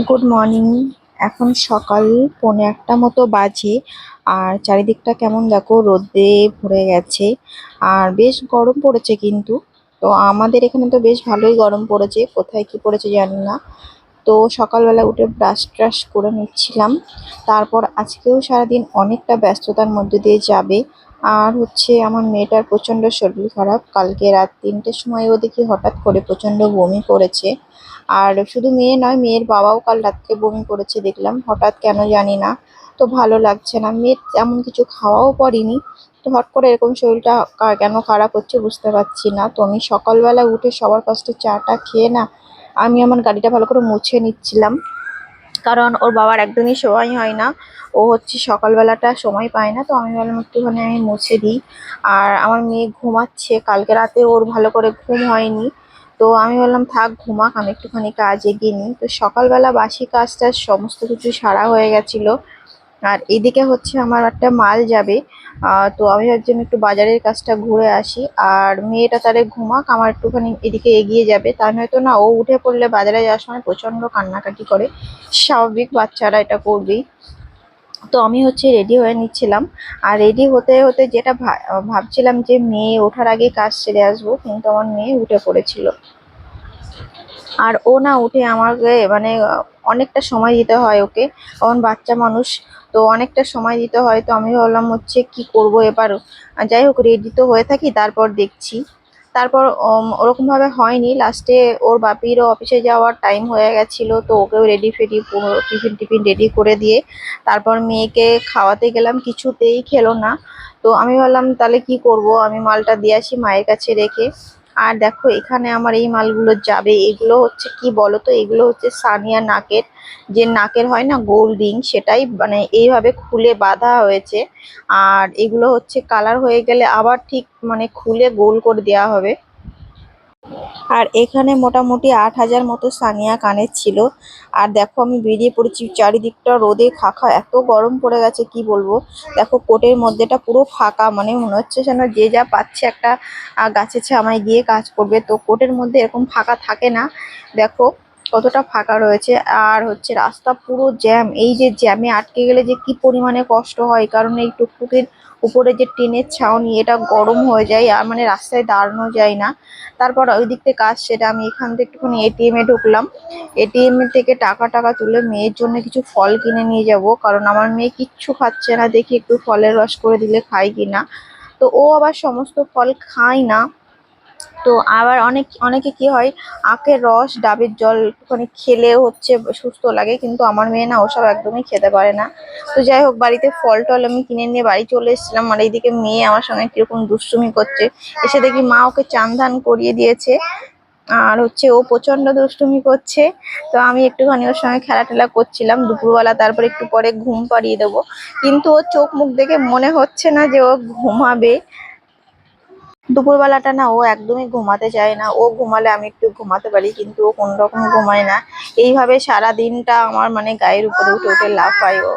Good morning. এখন সকাল 1:45 মতো বাজে। আর চারিদিকটা কেমন দেখো, রোদে ভরে গেছে। আর বেশ গরম পড়েছে কিন্তু। তো আমাদের এখানে তো বেশ ভালোই গরম পড়েছে, কোথায় কি পড়েছে জানি না। তো সকালবেলা উঠে ব্রাশ ট্রাশ করে নিচ্ছিলাম। তারপর আজকেও সারাদিন অনেকটা ব্যস্ততার মধ্যে দিয়ে যাবে। আর হচ্ছে আমার মেয়েটার প্রচণ্ড শরীর খারাপ, কালকে রাত 3টের সময় ও দেখি হঠাৎ করে প্রচণ্ড বমি করেছে। আর শুধু মেয়ে নয়, মেয়ের বাবাও কাল রাত্রে বমি করেছে দেখলাম, হঠাৎ কেন জানি না। তো ভালো লাগছে না, মেয়ের এমন কিছু খাওয়াও পড়েনি। তো হট করে এরকম শরীরটা কেন খারাপ হচ্ছে বুঝতে পারছি না। তো আমি সকালবেলা উঠে সবার ফার্স্টে চাটা খেয়ে না, আমি আমার গাড়িটা ভালো করে মুছে নিচ্ছিলাম। কারণ ওর বাবার একদমই সময় হয় না, ও হচ্ছে সকালবেলাটা সময় পায় না। তো আমি ভাবলাম একটুখানি আমি মুছে দিই। আর আমার মেয়ে ঘুমাচ্ছে, কালকে রাতে ওর ভালো করে ঘুম হয়নি। তো আমি বললাম থাক ঘুমাক, আমি একটুখানি কাজ এগিয়ে নিই। তো সকালবেলা বাসি কাজ টাজ সমস্ত কিছু সারা হয়ে গেছিলো। আর এদিকে হচ্ছে আমার একটা মাল যাবে। তো আমি ভাবছিলাম একটু বাজারের কাজটা ঘুরে আসি। আর মেয়েটা তাহলে ঘুমাক, আমার একটুখানি এদিকে এগিয়ে যাবে। তা নয়তো না, ও উঠে পড়লে বাজারে যাওয়ার সময় প্রচন্ড কান্নাকাটি করে। স্বাভাবিক, বাচ্চারা এটা করবেই। তো আমি হচ্ছে রেডি হয়ে নিচ্ছিলাম। আর রেডি হতে হতে যেটা ভাবছিলাম যে মেয়ে ওঠার আগে কাজ সেরে আসবো, কিন্তু আমার মেয়ে উঠে পড়েছিল। আর ও না উঠে আমাকে মানে অনেকটা সময় দিতে হয় ওকে, কারণ বাচ্চা মানুষ। তো অনেকটা সময় দিতে হয়। তো আমি ভাবলাম হচ্ছে কি করব এবার। যাই হোক, রেডি তো হয়ে থাকি, তারপর দেখছি। তারপর ওরকম ভাবে হয়নি, লাস্টে ওর বাপিরও অফিসে যাওয়ার টাইম হয়ে গেছিল। তো ওকেও রেডি ফেডি পুরো টিফিন টিফিন রেডি করে দিয়ে তারপর মেয়েকে খাওয়াতে গেলাম, কিছুতেই খেলো না। তো আমি ভাবলাম তাহলে কি করব, আমি মালটা দিয়ে আসি মায়ের কাছে রেখে। আর দেখো এখানে আমার এই মালগুলো যাবে, এগুলো হচ্ছে কি বলতো, এগুলো হচ্ছে সানিয়া নাকের, যে নাকের হয় না গোল রিং, সেটাই মানে এইভাবে খুলে বাঁধা হয়েছে। আর এগুলো হচ্ছে কালার হয়ে গেলে আবার ঠিক মানে খুলে গোল করে দেওয়া হবে। আর এখানে মোটামুটি 8,000 মতো সানিয়া কানের ছিল। আর দেখো আমি বেরিয়ে পড়েছি, চারিদিকটা রোদে খাখা, এত গরম পড়ে গেছে কি বলবো। দেখো কোটের মধ্যেটা পুরো ফাঁকা, মানে মনে হচ্ছে যেন যে যা পাচ্ছে একটা গাছের ছামায় গিয়ে কাজ করবে। তো কোটের মধ্যে এরকম ফাঁকা থাকে না, দেখো কতটা ফাঁকা রয়েছে। আর হচ্ছে রাস্তা পুরো জ্যাম, এই যে জ্যামে আটকে গেলে যে কি পরিমাণে কষ্ট হয়, কারণ এই টুকটুকির উপরে যে টিনের ছাউনি, এটা গরম হয়ে যায় আর মানে রাস্তায় দাঁড়ানো যায় না। তারপর ওই দিক থেকে কাজ সেটা আমি এখান থেকে একটুখানি এটিএম এ ঢুকলাম। এটিএম এর থেকে টাকা টাকা তুলে মেয়ের জন্য কিছু ফল কিনে নিয়ে যাব, কারণ আমার মেয়ে কিচ্ছু খাচ্ছে না, দেখি একটু ফলের রস করে দিলে খাই কিনা। তো ও আবার সমস্ত ফল খায় না। তো আবার অনেকে কি হয়, আখের রস ডাবের জল একটুখানি খেলে হচ্ছে সুস্থ লাগে, কিন্তু আমার মেয়ে না ওসব একদমই খেতে পারে না। তো যাই হোক, বাড়িতে ফল টল আমি কিনে নিয়ে বাড়ি চলে এসেছিলাম। আর এইদিকে মেয়ে আমার সঙ্গে কিরকম দুষ্টুমি করছে, এসে দেখি মা ওকে চান ধান করিয়ে দিয়েছে। আর হচ্ছে ও প্রচন্ড দুষ্টুমি করছে। তো আমি একটুখানি ওর সঙ্গে খেলা টেলা করছিলাম দুপুরবেলা, তারপর একটু পরে ঘুম পাড়িয়ে দেবো। কিন্তু ওর চোখ মুখ দেখে মনে হচ্ছে না যে ও ঘুমাবে। দুপুরবেলাটা না ও একদমই ঘুমাতে চায় না, ও ঘুমালে আমি একটু ঘুমাতে পারি, কিন্তু ও কোন রকম ঘুমায় না। এইভাবে সারা দিনটা আমার মানে গায়ের উপরে উঠে উঠে লাফায় ও।